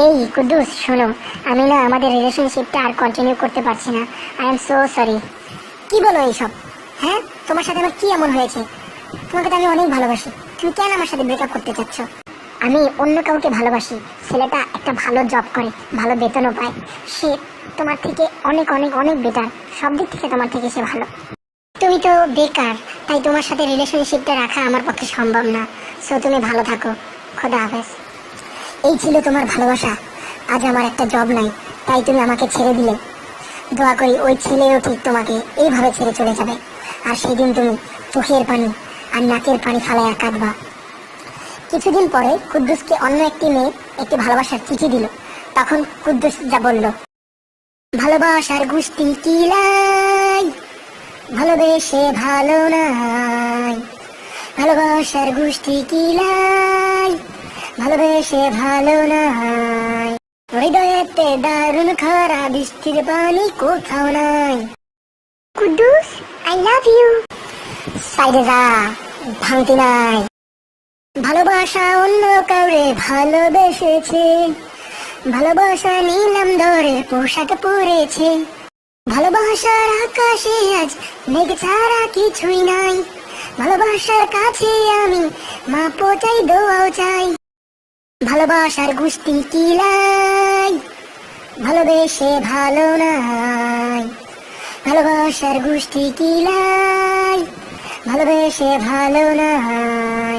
এই কুদ্দুস শোনো, আমি না আমাদের রিলেশনশিপটা আর কন্টিনিউ করতে পারছি না। I am so sorry. কি বলো এইসব? হ্যাঁ, তোমার সাথে আমার কি এমন হয়েছে? তোমাকে তো আমি অনেক ভালোবাসি, তুমি কেন আমার সাথে ব্রেকআপ করতে চাচ্ছ? আমি অন্য কাউকে ভালোবাসি, ছেলেটা একটা ভালো জব করে, ভালো বেতনও পায়। সে তোমার থেকে অনেক অনেক অনেক বেটার, সব দিক থেকে তোমার থেকে সে ভালো। তুমি তো বেকার, তাই তোমার সাথে রিলেশনশিপটা রাখা আমার পক্ষে সম্ভব না। সো তুমি ভালো থাকো, খোদা হাফেজ। এই ছিল তোমার ভালোবাসা? আজ আমার একটা জব নাই, তাই তুমি আমাকে ছেড়ে দিলে। দোয়া করি ওই ছেলেও ঠিক তোমাকে এইভাবে ছেড়ে চলে যাবে, আর সেদিন তুমি চোখের পানি আর নাকের পানি ফালাইয়া কাঁদবা। কিছুদিন পরে কুদ্দুসকে অন্য একটি মেয়ে একটি ভালোবাসার চিঠি দিল। তখন কুদ্দুস যা বলল, ভালোবাসার গুষ্টি কিলাই, ভালোবেসে ভালো নাই, ভালোবাসার গুষ্টি কিলাই, ভালোবেসে ভালো নাই, হৃদয়েতে দারুণ খারা বৃষ্টির পানি কোথাও নাই। Kuddus, I love you. সাইডে যা, ভাঙতি নাই। ভালোবাসা অন্য কাউরে ভালোবেসেছে, ভালোবাসা নিলাম ধরে পোশাক পরেছে। ভালোবাসার আকাশে আজ মেঘ ছাড়া কিছুই নাই, ভালোবাসার কাছে আমি মাপও চাই, দোয়াও চাই। ভালোবাসার গুষ্টি কিলাই, ভালোবেসে ভালো নাই, ভালোবাসার গুষ্টি কিলাই, ভালোবেসে ভালো নাই।